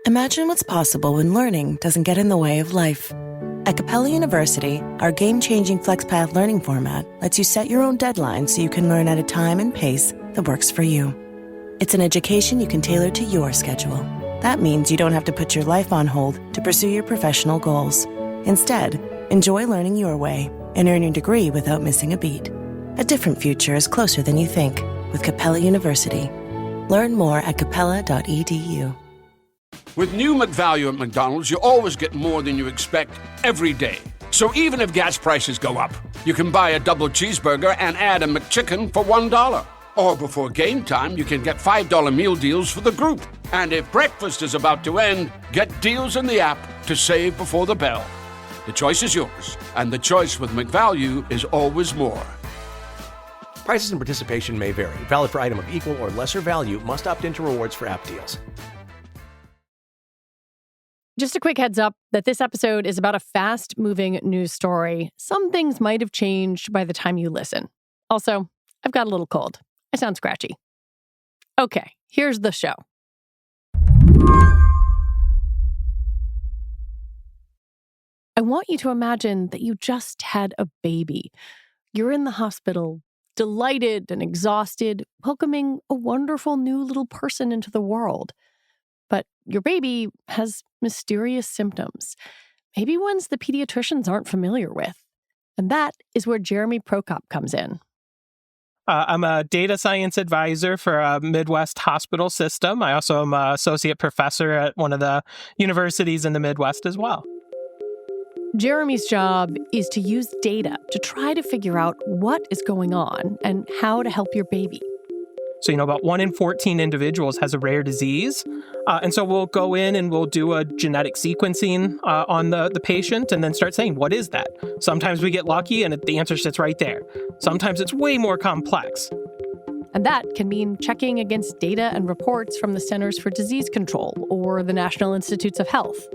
Imagine what's possible when learning doesn't get in the way of life. At Capella University, our game-changing FlexPath learning format lets you set your own deadlines so you can learn at a time and pace that works for you. It's an education you can tailor to your schedule. That means you don't have to put your life on hold to pursue your professional goals. Instead, enjoy learning your way and earn your degree without missing a beat. A different future is closer than you think with Capella University. Learn more at capella.edu. With new McValue at McDonald's, you always get more than you expect every day. So even if gas prices go up, you can buy a double cheeseburger and add a McChicken for $1. Or before game time, you can get $5 meal deals for the group. And if breakfast is about to end, get deals in the app to save before the bell. The choice is yours, and the choice with McValue is always more. Prices and participation may vary. Valid for item of equal or lesser value. Must opt into rewards for app deals. Just a quick heads up that this episode is about a fast-moving news story. Some things might have changed by the time you listen. Also, I've got a little cold. I sound scratchy. Okay, here's the show. I want you to imagine that you just had a baby. You're in the hospital, delighted and exhausted, welcoming a wonderful new little person into the world. But your baby has mysterious symptoms, maybe ones the pediatricians aren't familiar with. And that is where Jeremy Prokop comes in. I'm a data science advisor for a Midwest hospital system. I also am an associate professor at one of the universities in the Midwest as well. Jeremy's job is to use data to try to figure out what is going on and how to help your baby. So, about 1 in 14 individuals has a rare disease. And so we'll go in and we'll do a genetic sequencing on the patient and then start saying, what is that? Sometimes we get lucky and the answer sits right there. Sometimes it's way more complex. And that can mean checking against data and reports from the Centers for Disease Control or the National Institutes of Health.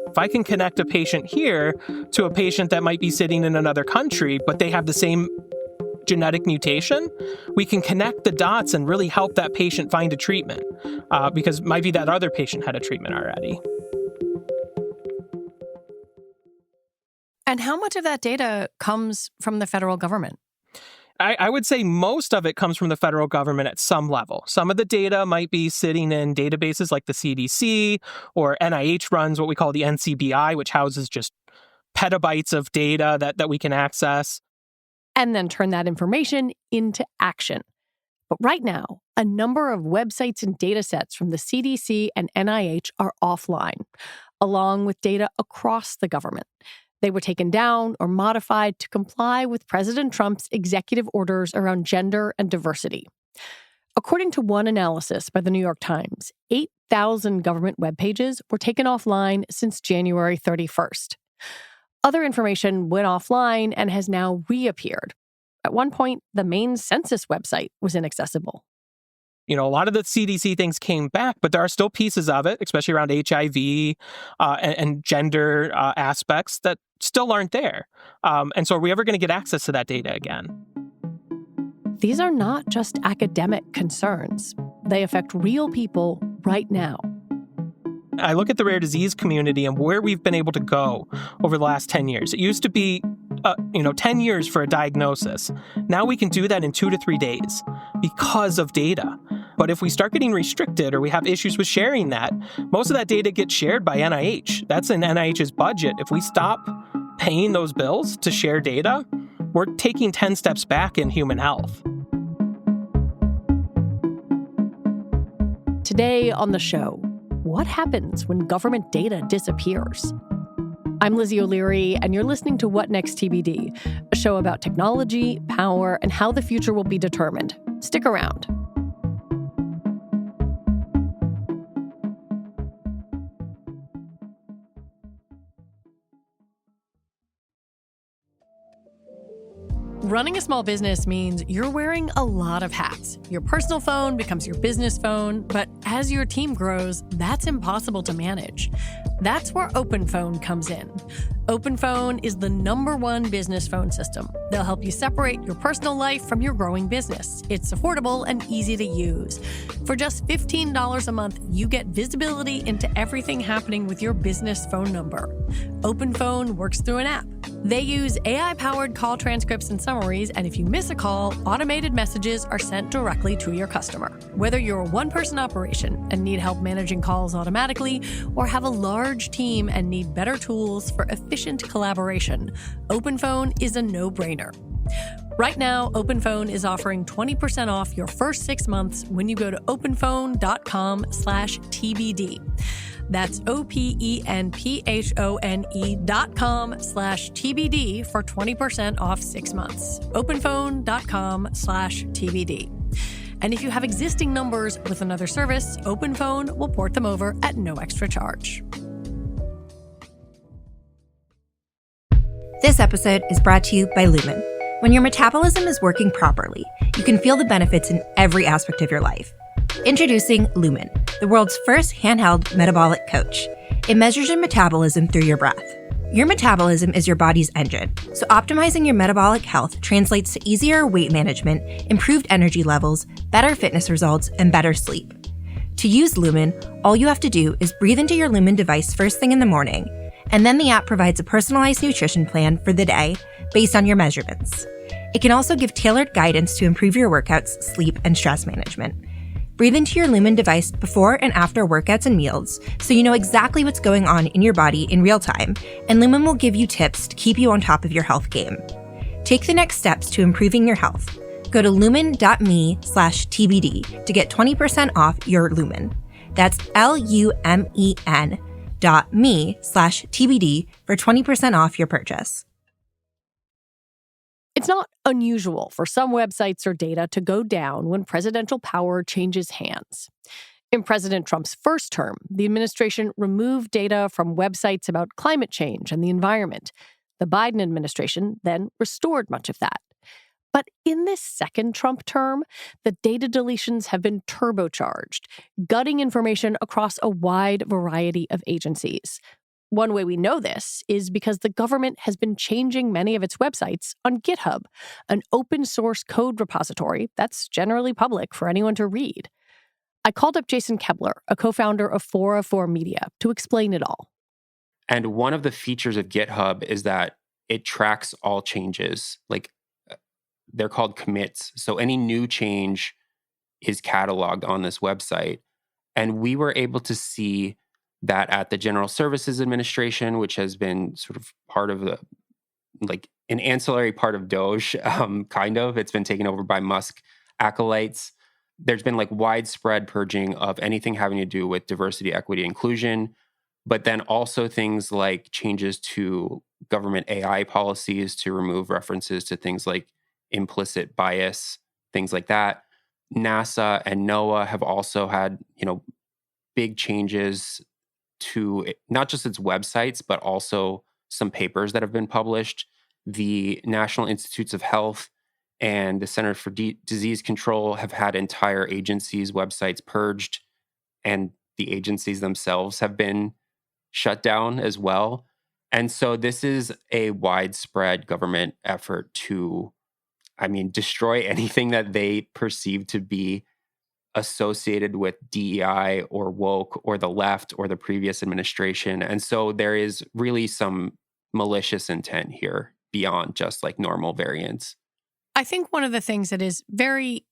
If I can connect a patient here to a patient that might be sitting in another country, but they have the same genetic mutation, we can connect the dots and really help that patient find a treatment because it might be that other patient had a treatment already. And how much of that data comes from the federal government? I would say most of it comes from the federal government at some level. Some of the data might be sitting in databases like the CDC, or NIH runs what we call the NCBI, which houses just petabytes of data that we can access. And then turn that information into action. But right now, a number of websites and data sets from the CDC and NIH are offline, along with data across the government. They were taken down or modified to comply with President Trump's executive orders around gender and diversity. According to one analysis by the New York Times, 8,000 government web pages were taken offline since January 31st. Other information went offline and has now reappeared. At one point, the main census website was inaccessible. A lot of the CDC things came back, but there are still pieces of it, especially around HIV and gender aspects that still aren't there. And so are we ever going to get access to that data again? These are not just academic concerns. They affect real people right now. I look at the rare disease community and where we've been able to go over the last 10 years. It used to be, 10 years for a diagnosis. Now we can do that in 2 to 3 days because of data. But if we start getting restricted or we have issues with sharing that, most of that data gets shared by NIH. That's in NIH's budget. If we stop paying those bills to share data, we're taking 10 steps back in human health. Today on the show, what happens when government data disappears? I'm Lizzie O'Leary, and you're listening to What Next TBD, a show about technology, power, and how the future will be determined. Stick around. Running a small business means you're wearing a lot of hats. Your personal phone becomes your business phone, but as your team grows, that's impossible to manage. That's where OpenPhone comes in. OpenPhone is the #1 business phone system. They'll help you separate your personal life from your growing business. It's affordable and easy to use. For just $15 a month, you get visibility into everything happening with your business phone number. OpenPhone works through an app. They use AI-powered call transcripts and summaries, and if you miss a call, automated messages are sent directly to your customer. Whether you're a one-person operation and need help managing calls automatically, or have a large team and need better tools for efficient collaboration, OpenPhone is a no-brainer. Right now, OpenPhone is offering 20% off your first 6 months when you go to openphone.com/TBD. That's openphone.com/TBD for 20% off 6 months. openphone.com/TBD. And if you have existing numbers with another service, OpenPhone will port them over at no extra charge. This episode is brought to you by Lumen. When your metabolism is working properly, you can feel the benefits in every aspect of your life. Introducing Lumen, the world's first handheld metabolic coach. It measures your metabolism through your breath. Your metabolism is your body's engine, so optimizing your metabolic health translates to easier weight management, improved energy levels, better fitness results, and better sleep. To use Lumen, all you have to do is breathe into your Lumen device first thing in the morning, and then the app provides a personalized nutrition plan for the day based on your measurements. It can also give tailored guidance to improve your workouts, sleep, and stress management. Breathe into your Lumen device before and after workouts and meals so you know exactly what's going on in your body in real time, and Lumen will give you tips to keep you on top of your health game. Take the next steps to improving your health. Go to lumen.me/TBD to get 20% off your Lumen. That's LUMEN.me/TBD for 20% off your purchase. It's not unusual for some websites or data to go down when presidential power changes hands. In President Trump's first term, the administration removed data from websites about climate change and the environment. The Biden administration then restored much of that. But in this second Trump term, the data deletions have been turbocharged, gutting information across a wide variety of agencies. One way we know this is because the government has been changing many of its websites on GitHub, an open source code repository that's generally public for anyone to read. I called up Jason Koebler, a co-founder of 404 Media, to explain it all. And one of the features of GitHub is that it tracks all changes. Like, they're called commits. So any new change is cataloged on this website. And we were able to see that at the General Services Administration, which has been sort of part of the, like, an ancillary part of Doge, kind of. It's been taken over by Musk acolytes. There's been like widespread purging of anything having to do with diversity, equity, inclusion, but then also things like changes to government AI policies to remove references to things like implicit bias, things like that. NASA and NOAA have also had, big changes to not just its websites, but also some papers that have been published. The National Institutes of Health and the Centers for Disease Control have had entire agencies' websites purged, and the agencies themselves have been shut down as well. And so this is a widespread government effort to, destroy anything that they perceive to be associated with DEI or woke or the left or the previous administration. And so there is really some malicious intent here beyond just like normal variance. I think one of the things that is very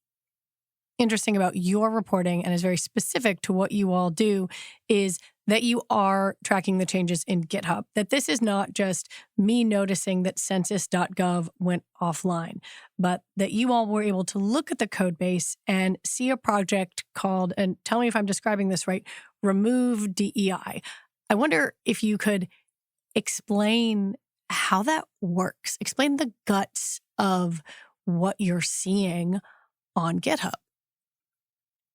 interesting about your reporting and is very specific to what you all do is that you are tracking the changes in GitHub, that this is not just me noticing that census.gov went offline, but that you all were able to look at the code base and see a project called, and tell me if I'm describing this right, Remove DEI. I wonder if you could explain how that works, explain the guts of what you're seeing on GitHub.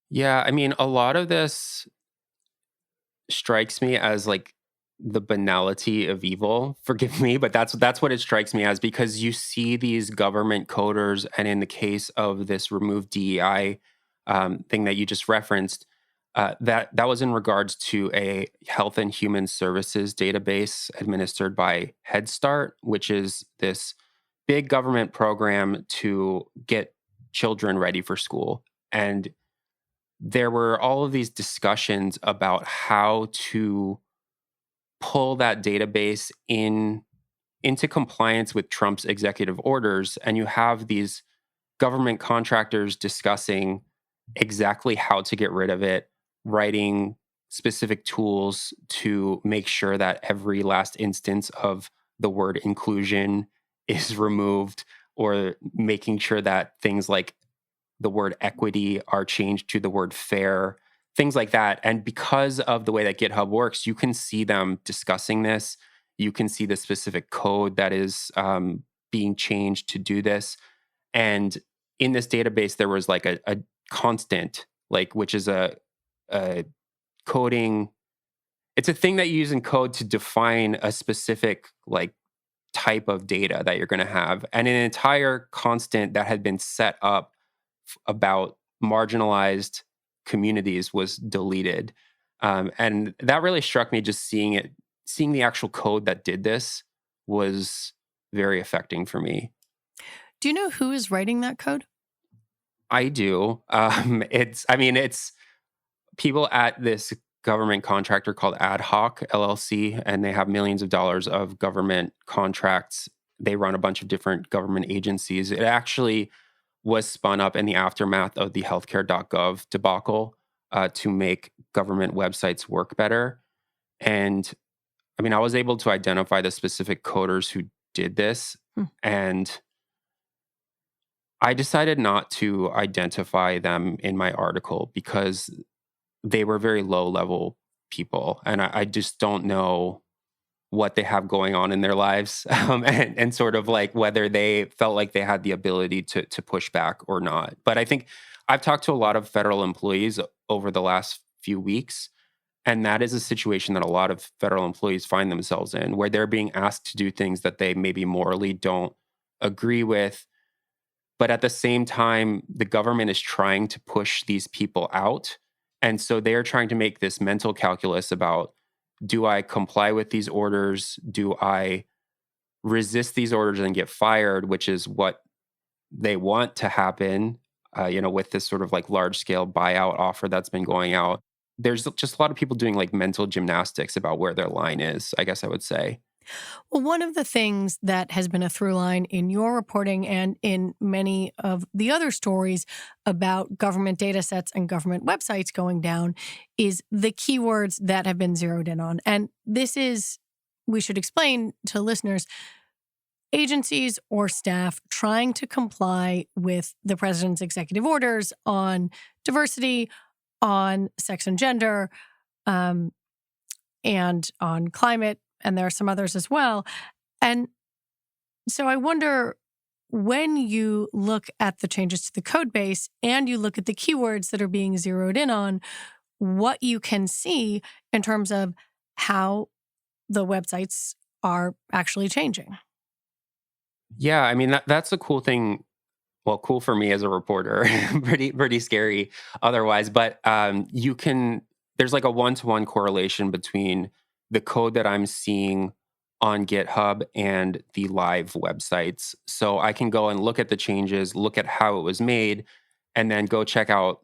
Yeah, a lot of this strikes me as like the banality of evil. Forgive me, but that's what it strikes me as, because you see these government coders, and in the case of this Remove DEI thing that you just referenced, That was in regards to a Health and Human Services database administered by Head Start, which is this big government program to get children ready for school. And there were all of these discussions about how to pull that database into compliance with Trump's executive orders. And you have these government contractors discussing exactly how to get rid of it, writing specific tools to make sure that every last instance of the word inclusion is removed, or making sure that things like the word equity are changed to the word fair, things like that. And because of the way that GitHub works, you can see them discussing this. You can see the specific code that is being changed to do this. And in this database, there was like a constant, like, which is a coding. It's a thing that you use in code to define a specific like type of data that you're going to have. And an entire constant that had been set up about marginalized communities was deleted. And that really struck me, just seeing the actual code that did this was very affecting for me. Do you know who is writing that code? I do. It's people at this government contractor called Ad Hoc LLC, and they have millions of dollars of government contracts. They run a bunch of different government agencies. It actually was spun up in the aftermath of the healthcare.gov debacle to make government websites work better. And I mean, I was able to identify the specific coders who did this, and I decided not to identify them in my article because they were very low-level people, and I just don't know what they have going on in their lives, and sort of like whether they felt like they had the ability to push back or not. But I think I've talked to a lot of federal employees over the last few weeks, and that is a situation that a lot of federal employees find themselves in, where they're being asked to do things that they maybe morally don't agree with. But at the same time, the government is trying to push these people out. And so they're trying to make this mental calculus about, do I comply with these orders? Do I resist these orders and get fired, which is what they want to happen, with this sort of like large scale buyout offer that's been going out. There's just a lot of people doing like mental gymnastics about where their line is, I guess I would say. Well, one of the things that has been a through line in your reporting and in many of the other stories about government data sets and government websites going down is the keywords that have been zeroed in on. And this is, we should explain to listeners, agencies or staff trying to comply with the president's executive orders on diversity, on sex and gender, and on climate. And there are some others as well. And so I wonder, when you look at the changes to the code base and you look at the keywords that are being zeroed in on, what you can see in terms of how the websites are actually changing. Yeah, I mean, that's a cool thing. Well, cool for me as a reporter, pretty scary otherwise. But there's like a one-to-one correlation between the code that I'm seeing on GitHub and the live websites. So I can go and look at the changes, look at how it was made, and then go check out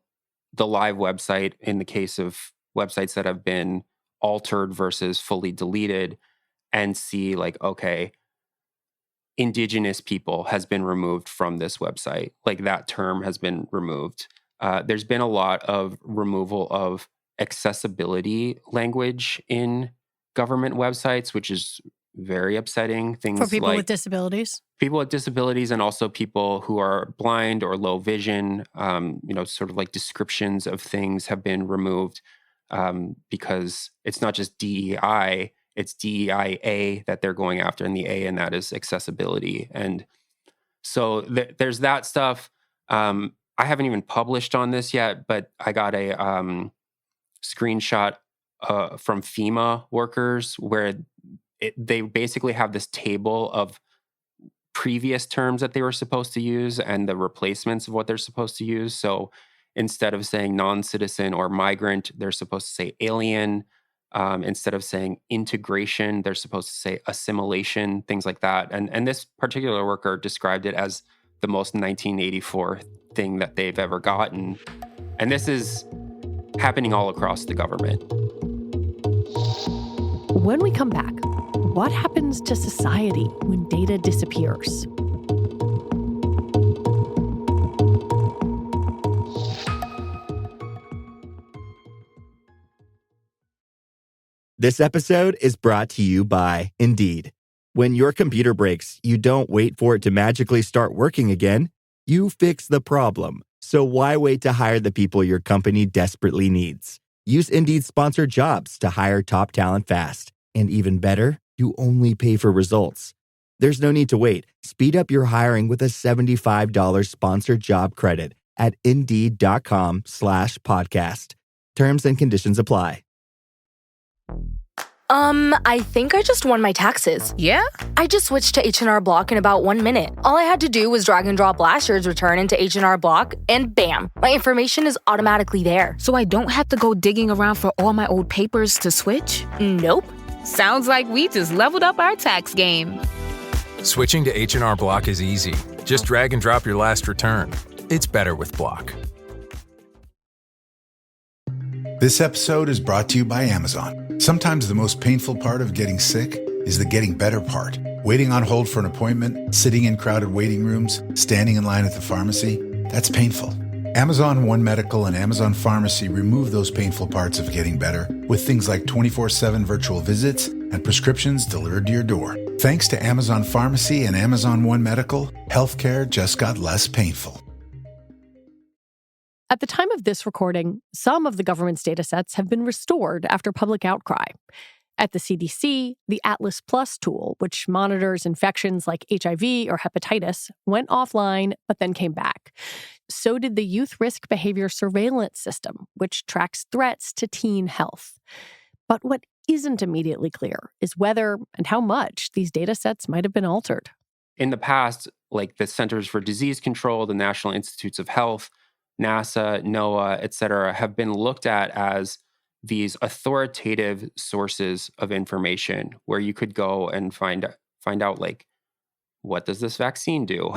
the live website in the case of websites that have been altered versus fully deleted, and see like, okay, indigenous people has been removed from this website. Like that term has been removed. There's been a lot of removal of accessibility language in government websites, which is very upsetting. Things for people like with disabilities? People with disabilities, and also people who are blind or low vision, sort of like descriptions of things have been removed because it's not just DEI, it's DEIA that they're going after, and the A in that is accessibility. And so there's that stuff. I haven't even published on this yet, but I got a screenshot from FEMA workers where they basically have this table of previous terms that they were supposed to use and the replacements of what they're supposed to use. So Instead of saying non-citizen or migrant, they're supposed to say alien. Instead of saying integration, they're supposed to say assimilation, things like that. And this particular worker described it as the most 1984 thing that they've ever gotten. And this is happening all across the government. When we come back, what happens to society when data disappears? This episode is brought to you by Indeed. When your computer breaks, you don't wait for it to magically start working again. You fix the problem. So why wait to hire the people your company desperately needs? Use Indeed's sponsored jobs to hire top talent fast. And even better, you only pay for results. There's no need to wait. Speed up your hiring with a $75 sponsored job credit at Indeed.com/podcast. Terms and conditions apply. I think I just won my taxes. Yeah? I just switched to H&R Block in about 1 minute. All I had to do was drag and drop last year's return into H&R Block, and bam, my information is automatically there. So I don't have to go digging around for all my old papers to switch? Nope. Sounds like we just leveled up our tax game. Switching to H&R Block is easy. Just drag and drop your last return. It's better with Block. This episode is brought to you by Amazon. Sometimes the most painful part of getting sick is the getting better part. Waiting on hold for an appointment, sitting in crowded waiting rooms, standing in line at the pharmacy, that's painful. Amazon One Medical and Amazon Pharmacy remove those painful parts of getting better with things like 24/7 virtual visits and prescriptions delivered to your door. Thanks to Amazon Pharmacy and Amazon One Medical, healthcare just got less painful. At the time of this recording, some of the government's data sets have been restored after public outcry. At the CDC, the Atlas Plus tool, which monitors infections like HIV or hepatitis, went offline but then came back. So did the Youth Risk Behavior Surveillance System, which tracks threats to teen health. But what isn't immediately clear is whether and how much these data sets might have been altered. In the past, like the Centers for Disease Control, the National Institutes of Health, NASA, NOAA, et cetera, have been looked at as these authoritative sources of information where you could go and find out, like, what does this vaccine do?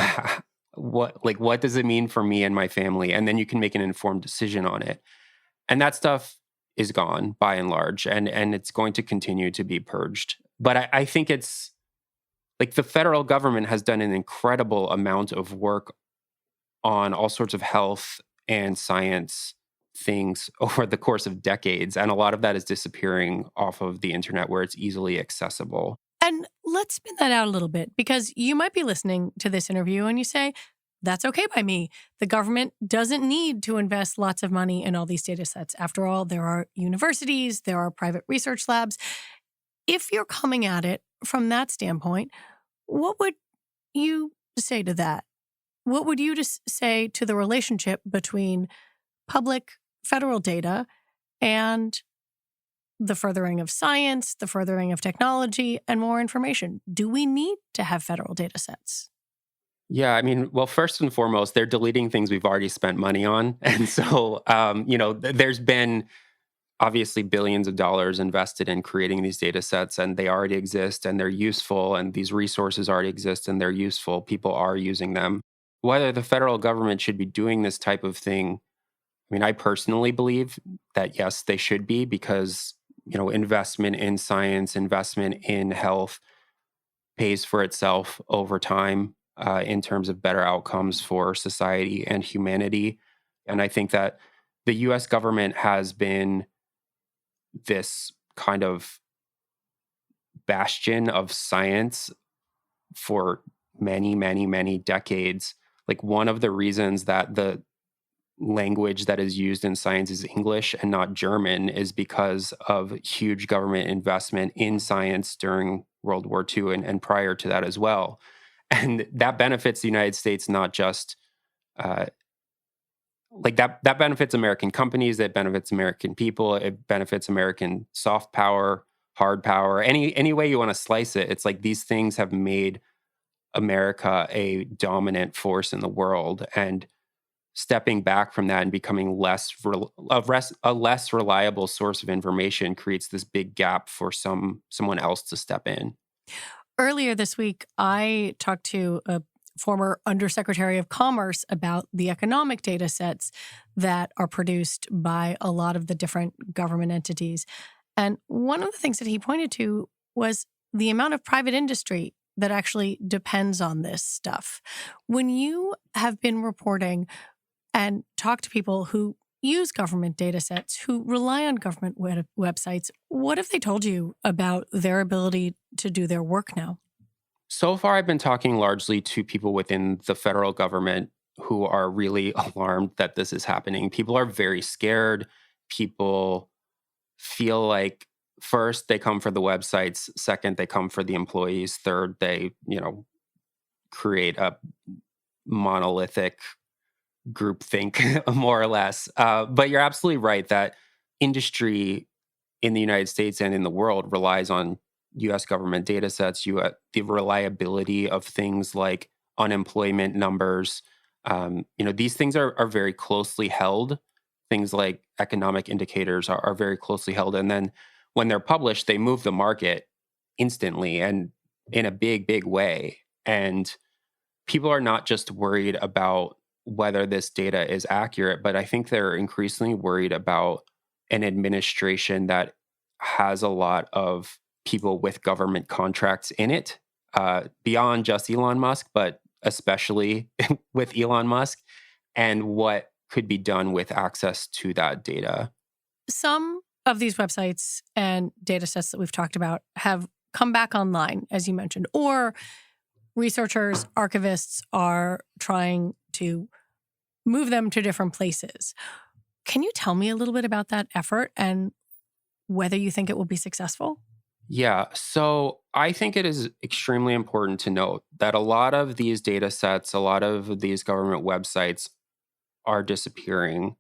What does it mean for me and my family? And then you can make an informed decision on it. And that stuff is gone by and large, and it's going to continue to be purged. But I think it's like the federal government has done an incredible amount of work on all sorts of health and science things over the course of decades. And a lot of that is disappearing off of the internet where it's easily accessible. And let's spin that out a little bit, because you might be listening to this interview and you say, that's okay by me. The government doesn't need to invest lots of money in all these data sets. After all, there are universities, there are private research labs. If you're coming at it from that standpoint, what would you say to that? What would you say to the relationship between public federal data and the furthering of science, the furthering of technology, and more information? Do we need to have federal data sets? Yeah, I mean, well, first and foremost, they're deleting things we've already spent money on. And so, there's been obviously billions of dollars invested in creating these data sets, and they already exist and they're useful, and these resources already exist and they're useful. People are using them. Whether the federal government should be doing this type of thing, I mean, I personally believe that, yes, they should be, because, investment in science, investment in health pays for itself over time in terms of better outcomes for society and humanity. And I think that the US government has been this kind of bastion of science for many, many, many decades. Like, one of the reasons that the language that is used in science is English and not German is because of huge government investment in science during World War II and prior to that as well. And that benefits the United States, not just that benefits American companies, that benefits American people, it benefits American soft power, hard power, any way you want to slice it. It's like these things have made America a dominant force in the world. And stepping back from that and becoming a less reliable source of information creates this big gap for someone else to step in. Earlier this week, I talked to a former Undersecretary of Commerce about the economic data sets that are produced by a lot of the different government entities. And one of the things that he pointed to was the amount of private industry that actually depends on this stuff. When you have been reporting and talk to people who use government data sets, who rely on government websites, what have they told you about their ability to do their work now? So far, I've been talking largely to people within the federal government who are really alarmed that this is happening. People are very scared. People feel like, first, they come for the websites. Second, they come for the employees. Third, they, create a monolithic groupthink, more or less. But you're absolutely right that industry in the United States and in the world relies on U.S. government data sets, the reliability of things like unemployment numbers. These things are very closely held. Things like economic indicators are very closely held. And then when they're published, they move the market instantly and in a big, big way. And people are not just worried about whether this data is accurate, but I think they're increasingly worried about an administration that has a lot of people with government contracts in it, beyond just Elon Musk, but especially with Elon Musk, and what could be done with access to that data. Some of these websites and data sets that we've talked about have come back online, as you mentioned, or researchers, archivists are trying to move them to different places. Can you tell me a little bit about that effort and whether you think it will be successful? Yeah, so I think it is extremely important to note that a lot of these data sets, a lot of these government websites are disappearing.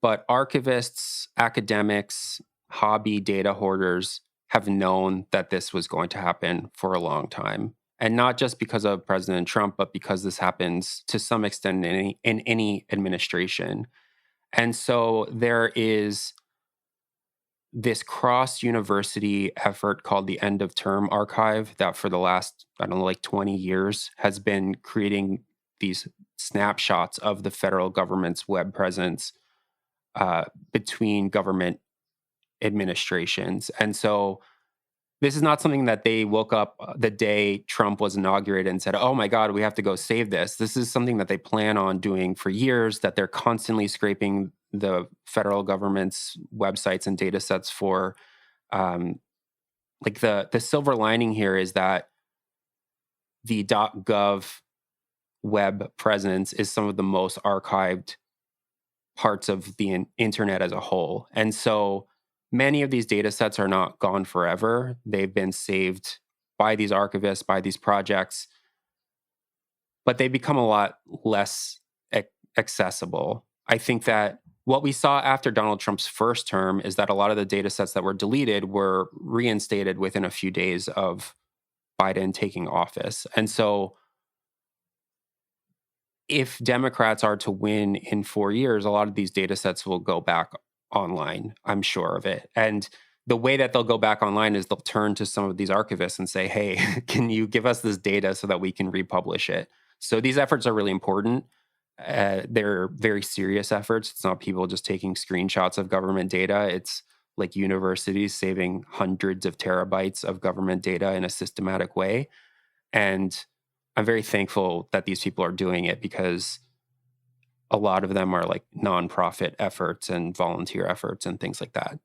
But archivists, academics, hobby data hoarders have known that this was going to happen for a long time. And not just because of President Trump, but because this happens to some extent in any administration. And so there is this cross-university effort called the End of Term Archive that for the last, 20 years has been creating these snapshots of the federal government's web presence between government administrations. And so this is not something that they woke up the day Trump was inaugurated and said, oh my God, we have to go save this. This is something that they plan on doing for years, that they're constantly scraping the federal government's websites and data sets for. The silver lining here is that the .gov web presence is some of the most archived parts of the internet as a whole. And so many of these data sets are not gone forever. They've been saved by these archivists, by these projects, but they become a lot less accessible. I think that what we saw after Donald Trump's first term is that a lot of the data sets that were deleted were reinstated within a few days of Biden taking office. And so if Democrats are to win in 4 years, a lot of these data sets will go back online. I'm sure of it. And the way that they'll go back online is they'll turn to some of these archivists and say, hey, can you give us this data so that we can republish it? So these efforts are really important. They're very serious efforts. It's not people just taking screenshots of government data. It's like universities saving hundreds of terabytes of government data in a systematic way. And I'm very thankful that these people are doing it because a lot of them are like nonprofit efforts and volunteer efforts and things like that.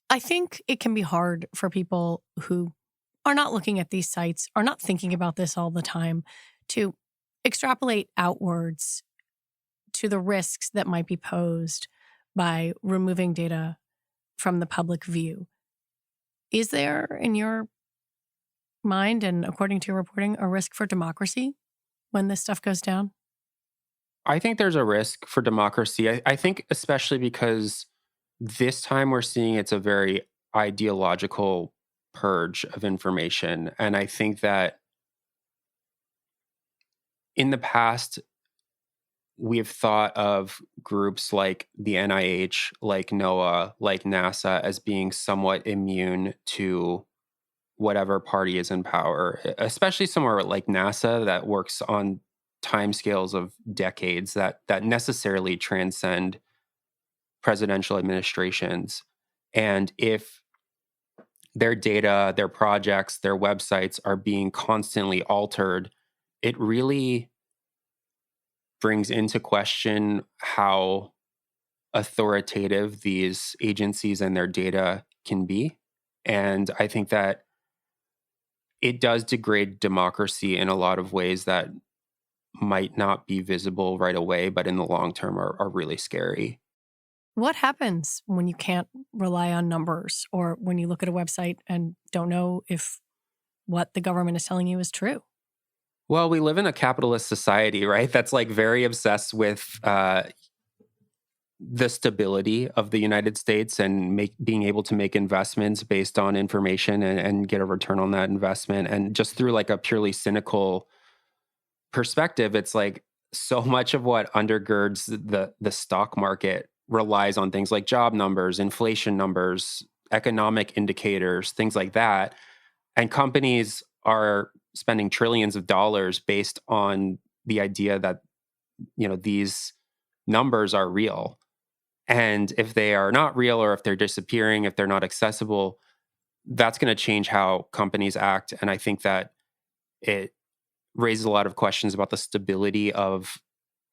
I think it can be hard for people who are not looking at these sites, are not thinking about this all the time, to extrapolate outwards to the risks that might be posed by removing data from the public view. Is there, in your mind and according to your reporting, a risk for democracy when this stuff goes down? I think there's a risk for democracy. I think especially because this time we're seeing it's a very ideological purge of information. And I think that in the past, we've thought of groups like the NIH, like NOAA, like NASA as being somewhat immune to whatever party is in power, especially somewhere like NASA that works on timescales of decades that necessarily transcend presidential administrations. And if their data, their projects, their websites are being constantly altered, it really brings into question how authoritative these agencies and their data can be. And I think that it does degrade democracy in a lot of ways that might not be visible right away, but in the long term are really scary. What happens when you can't rely on numbers, or when you look at a website and don't know if what the government is telling you is true? Well, we live in a capitalist society, right? That's like very obsessed with the stability of the United States and being able to make investments based on information and get a return on that investment. And just through like a purely cynical perspective, it's like so much of what undergirds the stock market relies on things like job numbers, inflation numbers, economic indicators, things like that. And companies are spending trillions of dollars based on the idea that, you know, these numbers are real. And if they are not real, or if they're disappearing, if they're not accessible, that's going to change how companies act. And I think that it raises a lot of questions about the stability of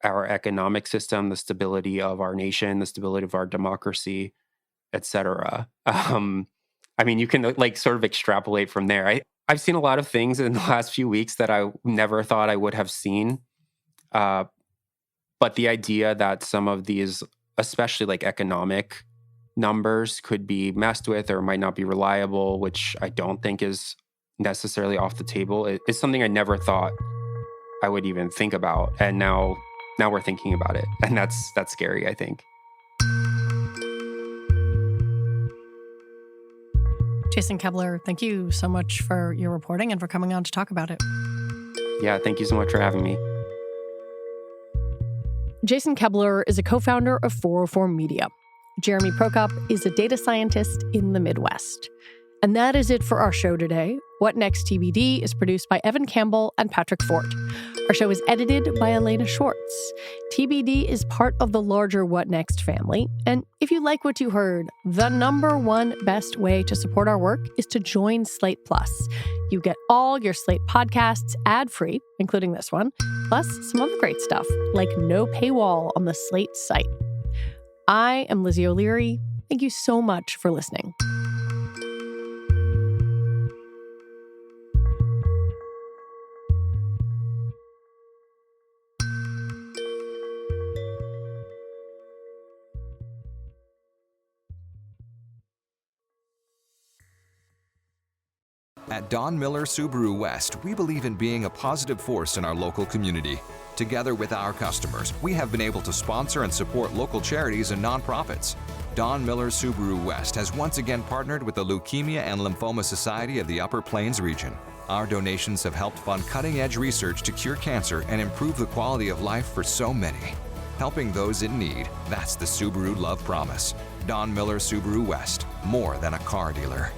our economic system, the stability of our nation, the stability of our democracy, et cetera. I mean, you can like sort of extrapolate from there. I've seen a lot of things in the last few weeks that I never thought I would have seen. But the idea that some of these, especially like economic numbers, could be messed with or might not be reliable, which I don't think is necessarily off the table, is something I never thought I would even think about. And now we're thinking about it. And that's scary, I think. Jason Koebler, thank you so much for your reporting and for coming on to talk about it. Yeah, thank you so much for having me. Jason Koebler is a co-founder of 404 Media. Jeremy Prokop is a data scientist in the Midwest. And that is it for our show today. What Next TBD is produced by Evan Campbell and Patrick Fort. Our show is edited by Elena Schwartz. TBD is part of the larger What Next family. And if you like what you heard, the number one best way to support our work is to join Slate Plus. You get all your Slate podcasts ad-free, including this one, plus some other great stuff, like no paywall on the Slate site. I am Lizzie O'Leary. Thank you so much for listening. At Don Miller Subaru West, we believe in being a positive force in our local community. Together with our customers, we have been able to sponsor and support local charities and nonprofits. Don Miller Subaru West has once again partnered with the Leukemia and Lymphoma Society of the Upper Plains region. Our donations have helped fund cutting-edge research to cure cancer and improve the quality of life for so many. Helping those in need, that's the Subaru Love Promise. Don Miller Subaru West, more than a car dealer.